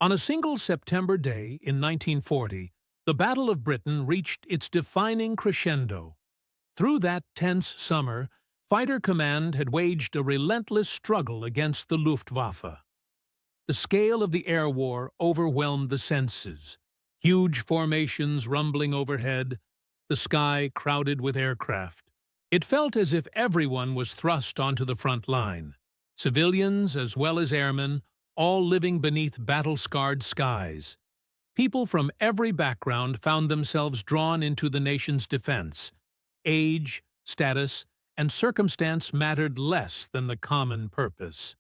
On a single September day in 1940, the Battle of Britain reached its defining crescendo. Through that tense summer, Fighter Command had waged a relentless struggle against the Luftwaffe. The scale of the air war overwhelmed the senses. Huge formations rumbling overhead, the sky crowded with aircraft. It felt as if everyone was thrust onto the front line. Civilians as well as airmen, all living beneath battle-scarred skies. People from every background found themselves drawn into the nation's defense. Age, status, and circumstance mattered less than the common purpose.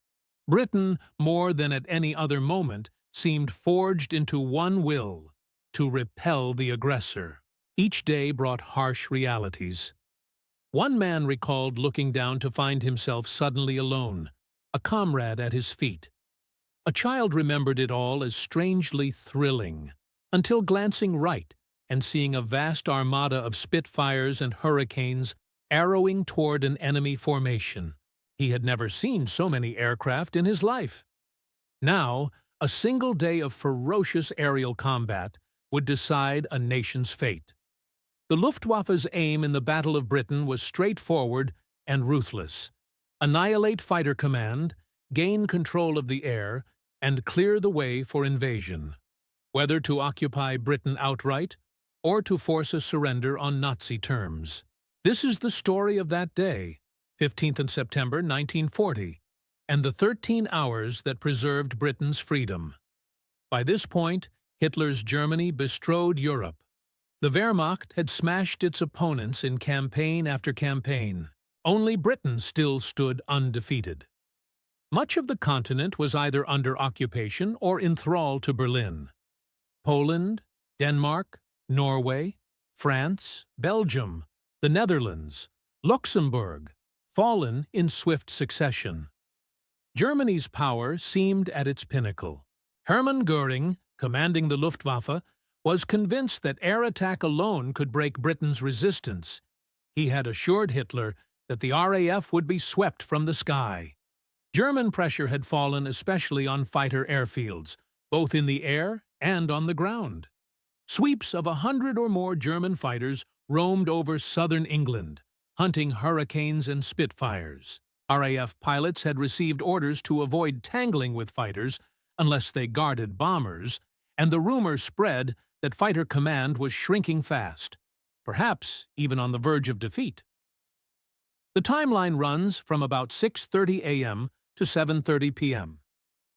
Britain, more than at any other moment, seemed forged into one will, to repel the aggressor. Each day brought harsh realities. One man recalled looking down to find himself suddenly alone, a comrade at his feet. A child remembered it all as strangely thrilling, until glancing right and seeing a vast armada of Spitfires and Hurricanes arrowing toward an enemy formation. He had never seen so many aircraft in his life. Now, a single day of ferocious aerial combat would decide a nation's fate. The Luftwaffe's aim in the Battle of Britain was straightforward and ruthless: annihilate Fighter Command, gain control of the air, and clear the way for invasion, whether to occupy Britain outright or to force a surrender on Nazi terms. This is the story of that day, 15th of September 1940, and the 13 hours that preserved Britain's freedom. By this point, Hitler's Germany bestrode Europe. The Wehrmacht had smashed its opponents in campaign after campaign. Only Britain still stood undefeated. Much of the continent was either under occupation or in thrall to Berlin. Poland, Denmark, Norway, France, Belgium, the Netherlands, Luxembourg, fallen in swift succession. Germany's power seemed at its pinnacle. Hermann Göring, commanding the Luftwaffe, was convinced that air attack alone could break Britain's resistance. He had assured Hitler that the RAF would be swept from the sky. German pressure had fallen especially on fighter airfields, both in the air and on the ground. Sweeps of 100 or more German fighters roamed over southern England, hunting Hurricanes and Spitfires. RAF pilots had received orders to avoid tangling with fighters unless they guarded bombers, and the rumor spread that Fighter Command was shrinking fast, perhaps even on the verge of defeat. The timeline runs from about 6:30 a.m. to 7:30 p.m.,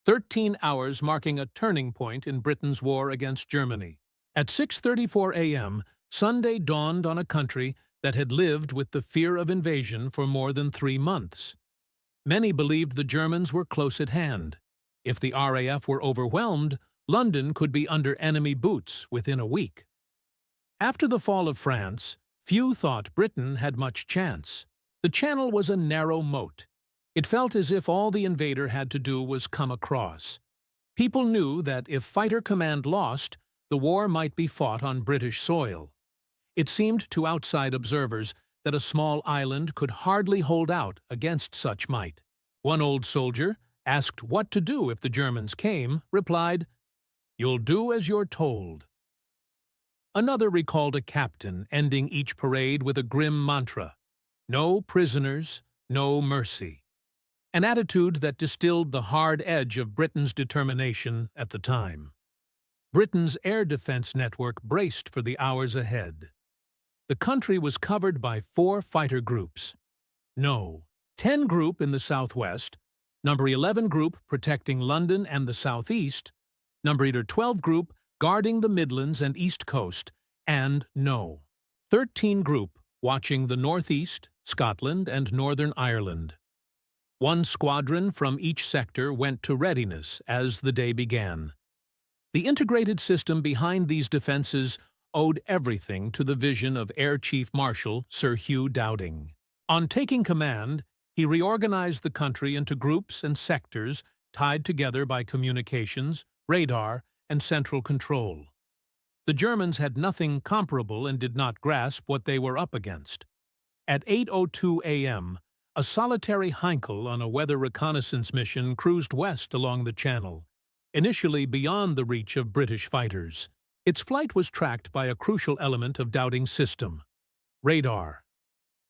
13 hours marking a turning point in Britain's war against Germany. At 6:34 a.m., Sunday dawned on a country that had lived with the fear of invasion for more than 3 months. Many believed the Germans were close at hand. If the RAF were overwhelmed, London could be under enemy boots within a week. After the fall of France, few thought Britain had much chance. The Channel was a narrow moat. It felt as if all the invader had to do was come across. People knew that if Fighter Command lost, the war might be fought on British soil. It seemed to outside observers that a small island could hardly hold out against such might. One old soldier, asked what to do if the Germans came, replied, "You'll do as you're told." Another recalled a captain ending each parade with a grim mantra: "No prisoners, no mercy." An attitude that distilled the hard edge of Britain's determination at the time. Britain's air defense network braced for the hours ahead. The country was covered by 4 fighter groups. No, 10 Group in the southwest, Number 11 Group protecting London and the southeast, Number 12 Group guarding the Midlands and East Coast, and No, 13 Group watching the northeast, Scotland, and Northern Ireland. One squadron from each sector went to readiness as the day began. The integrated system behind these defenses owed everything to the vision of Air Chief Marshal Sir Hugh Dowding. On taking command, he reorganized the country into groups and sectors tied together by communications, radar, and central control. The Germans had nothing comparable and did not grasp what they were up against. At 8:02 a.m., a solitary Heinkel on a weather reconnaissance mission cruised west along the Channel. initially beyond the reach of British fighters. Its flight was tracked by a crucial element of Dowding System: radar.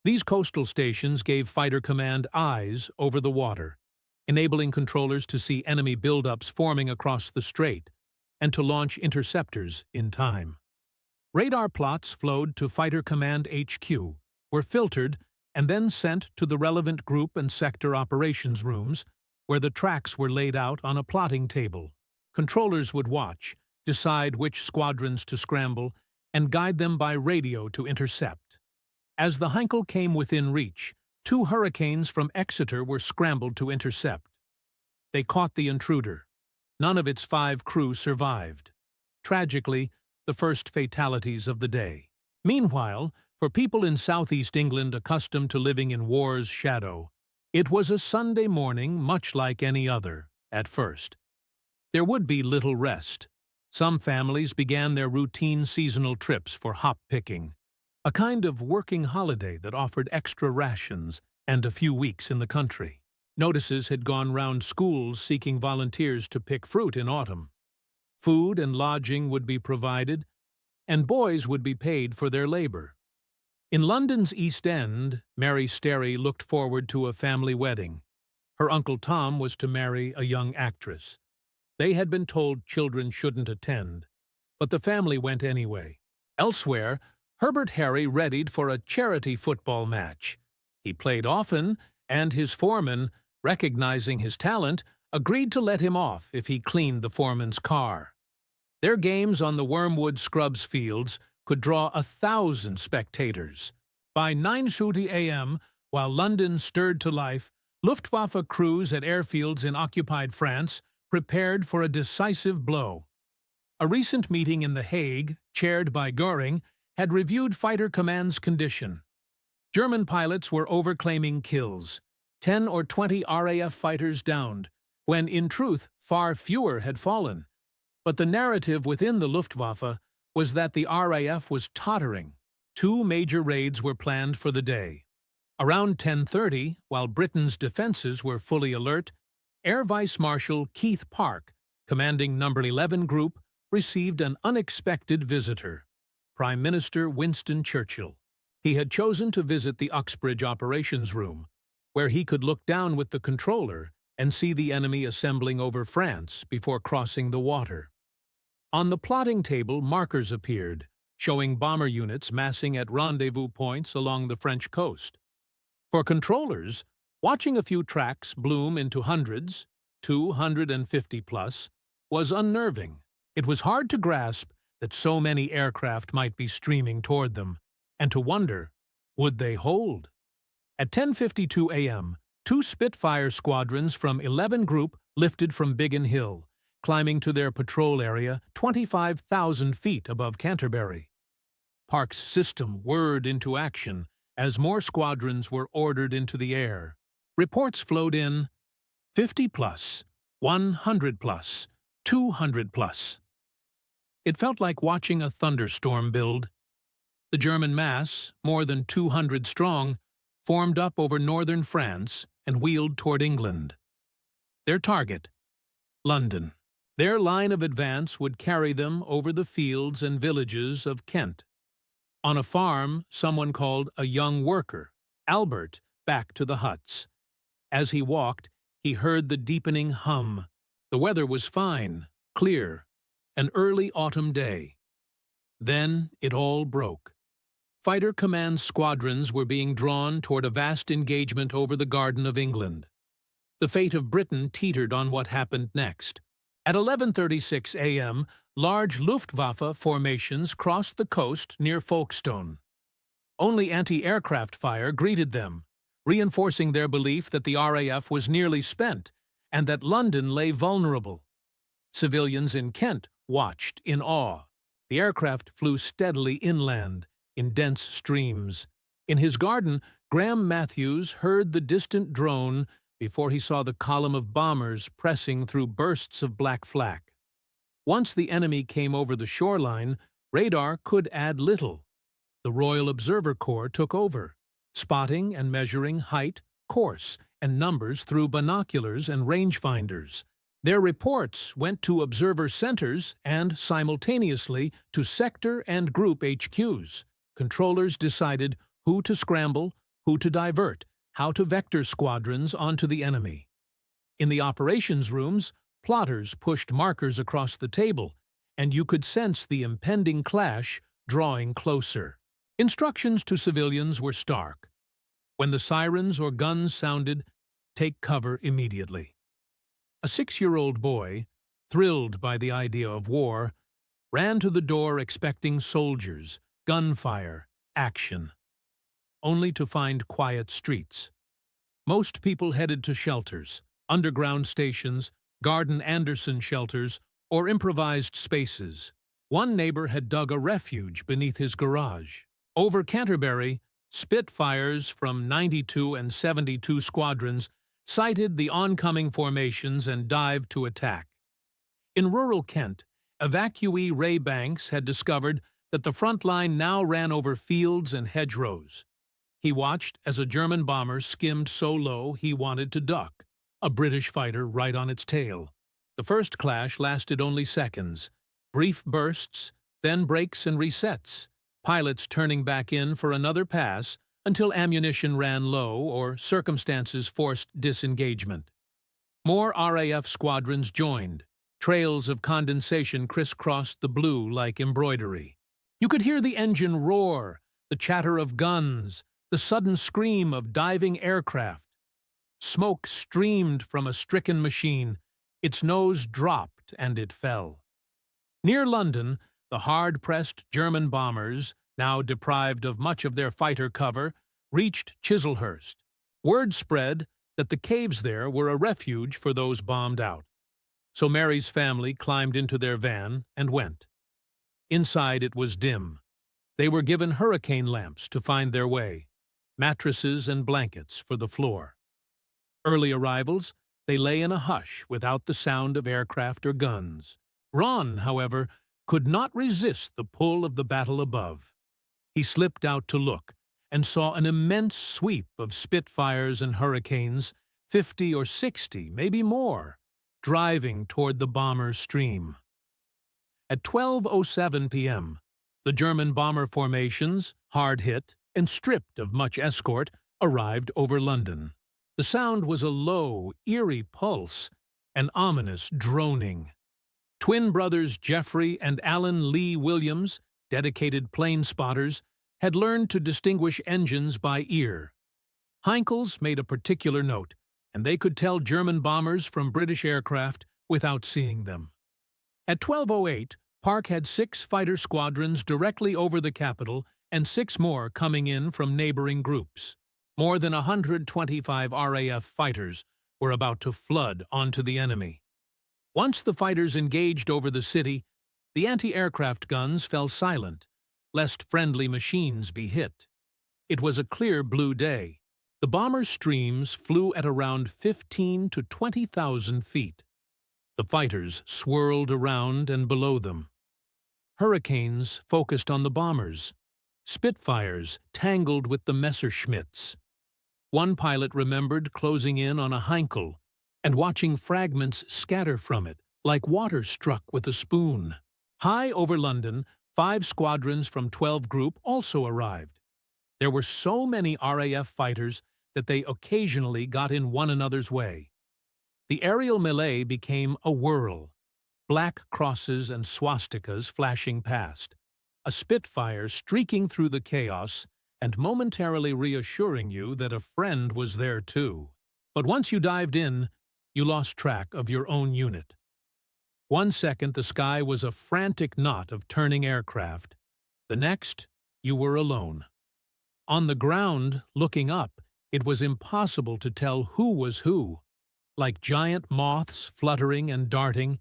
These coastal stations gave Fighter Command eyes over the water, enabling controllers to see enemy buildups forming across the strait and to launch interceptors in time. Radar plots flowed to Fighter Command HQ, were filtered, and then sent to the relevant group and sector operations rooms, where the tracks were laid out on a plotting table. Controllers would watch, decide which squadrons to scramble, and guide them by radio to intercept. As the Heinkel came within reach, 2 Hurricanes from Exeter were scrambled to intercept. They caught the intruder. None of its 5 crew survived. Tragically, the first fatalities of the day. Meanwhile, for people in southeast England accustomed to living in war's shadow, it was a Sunday morning much like any other, at first. There would be little rest. Some families began their routine seasonal trips for hop picking, a kind of working holiday that offered extra rations and a few weeks in the country. Notices had gone round schools seeking volunteers to pick fruit in autumn. Food and lodging would be provided, and boys would be paid for their labor. In London's East End, Mary Sterry looked forward to a family wedding. Her Uncle Tom was to marry a young actress. They had been told children shouldn't attend, but the family went anyway. Elsewhere, Herbert Harry readied for a charity football match. He played often, and his foreman, recognizing his talent, agreed to let him off if he cleaned the foreman's car. Their games on the Wormwood Scrubs fields could draw 1,000 spectators. By 9:30 a.m., while London stirred to life, Luftwaffe crews at airfields in occupied France prepared for a decisive blow. A recent meeting in The Hague, chaired by Göring, had reviewed Fighter Command's condition. German pilots were overclaiming kills, 10 or 20 RAF fighters downed, when in truth far fewer had fallen. But the narrative within the Luftwaffe was that the RAF was tottering. 2 major raids were planned for the day. Around 10:30, while Britain's defenses were fully alert, Air Vice Marshal Keith Park, commanding No. 11 Group, received an unexpected visitor: Prime Minister Winston Churchill. He had chosen to visit the Uxbridge Operations Room, where he could look down with the controller and see the enemy assembling over France before crossing the water. On the plotting table, markers appeared, showing bomber units massing at rendezvous points along the French coast. For controllers, watching a few tracks bloom into hundreds, 250 plus, was unnerving. It was hard to grasp that so many aircraft might be streaming toward them, and to wonder, would they hold? At 10:52 a.m., 2 Spitfire squadrons from 11 Group lifted from Biggin Hill, climbing to their patrol area 25,000 feet above Canterbury. Park's system whirred into action as more squadrons were ordered into the air. Reports flowed in: 50 plus, 100 plus, 200 plus. It felt like watching a thunderstorm build. The German mass, more than 200 strong, formed up over northern France and wheeled toward England. Their target: London. Their line of advance would carry them over the fields and villages of Kent. On a farm, someone called a young worker, Albert, back to the huts. As he walked, he heard the deepening hum. The weather was fine, clear, an early autumn day. Then it all broke. Fighter Command squadrons were being drawn toward a vast engagement over the Garden of England. The fate of Britain teetered on what happened next. At 11:36 a.m., large Luftwaffe formations crossed the coast near Folkestone. Only anti-aircraft fire greeted them, reinforcing their belief that the RAF was nearly spent and that London lay vulnerable. Civilians in Kent watched in awe. The aircraft flew steadily inland, in dense streams. In his garden, Graham Matthews heard the distant drone before he saw the column of bombers pressing through bursts of black flak. Once the enemy came over the shoreline, radar could add little. The Royal Observer Corps took over, spotting and measuring height, course, and numbers through binoculars and rangefinders. Their reports went to observer centers and, simultaneously, to sector and group HQs. Controllers decided who to scramble, who to divert, how to vector squadrons onto the enemy. In the operations rooms, plotters pushed markers across the table, and you could sense the impending clash drawing closer. Instructions to civilians were stark. When the sirens or guns sounded, take cover immediately. A 6-year-old boy, thrilled by the idea of war, ran to the door expecting soldiers, gunfire, action, only to find quiet streets. Most people headed to shelters, underground stations, Garden Anderson shelters, or improvised spaces. One neighbor had dug a refuge beneath his garage. Over Canterbury, Spitfires from 92 and 72 squadrons sighted the oncoming formations and dived to attack. In rural Kent, evacuee Ray Banks had discovered that the front line now ran over fields and hedgerows. He watched as a German bomber skimmed so low he wanted to duck, a British fighter right on its tail. The first clash lasted only seconds, brief bursts, then breaks and resets, pilots turning back in for another pass until ammunition ran low or circumstances forced disengagement. More RAF squadrons joined. Trails of condensation crisscrossed the blue like embroidery. You could hear the engine roar, the chatter of guns, the sudden scream of diving aircraft. Smoke streamed from a stricken machine. Its nose dropped and it fell. Near London, the hard-pressed German bombers, now deprived of much of their fighter cover, reached Chislehurst. Word spread that the caves there were a refuge for those bombed out. So Mary's family climbed into their van and went. Inside it was dim. They were given hurricane lamps to find their way, mattresses and blankets for the floor. Early arrivals, they lay in a hush without the sound of aircraft or guns. Ron, however, could not resist the pull of the battle above. He slipped out to look and saw an immense sweep of Spitfires and Hurricanes, 50 or 60, maybe more, driving toward the bomber's stream. At 12:07 p.m., the German bomber formations, hard hit and stripped of much escort, arrived over London. The sound was a low, eerie pulse, an ominous droning. Twin brothers Jeffrey and Alan Lee Williams, dedicated plane spotters, had learned to distinguish engines by ear. Heinkel's made a particular note, and they could tell German bombers from British aircraft without seeing them. At 12:08, Park had 6 fighter squadrons directly over the capital and 6 more coming in from neighboring groups. More than 125 RAF fighters were about to flood onto the enemy. Once the fighters engaged over the city, the anti-aircraft guns fell silent, lest friendly machines be hit. It was a clear blue day. The bomber streams flew at around 15 to 20,000 feet. The fighters swirled around and below them. Hurricanes focused on the bombers. Spitfires tangled with the Messerschmitts. One pilot remembered closing in on a Heinkel and watching fragments scatter from it, like water struck with a spoon. High over London, 5 squadrons from 12 Group also arrived. There were so many RAF fighters that they occasionally got in one another's way. The aerial melee became a whirl, black crosses and swastikas flashing past, a Spitfire streaking through the chaos and momentarily reassuring you that a friend was there too. But once you dived in, you lost track of your own unit. 1 second the sky was a frantic knot of turning aircraft. The next, you were alone. On the ground, looking up, it was impossible to tell who was who. Like giant moths fluttering and darting,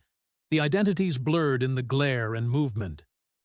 the identities blurred in the glare and movement.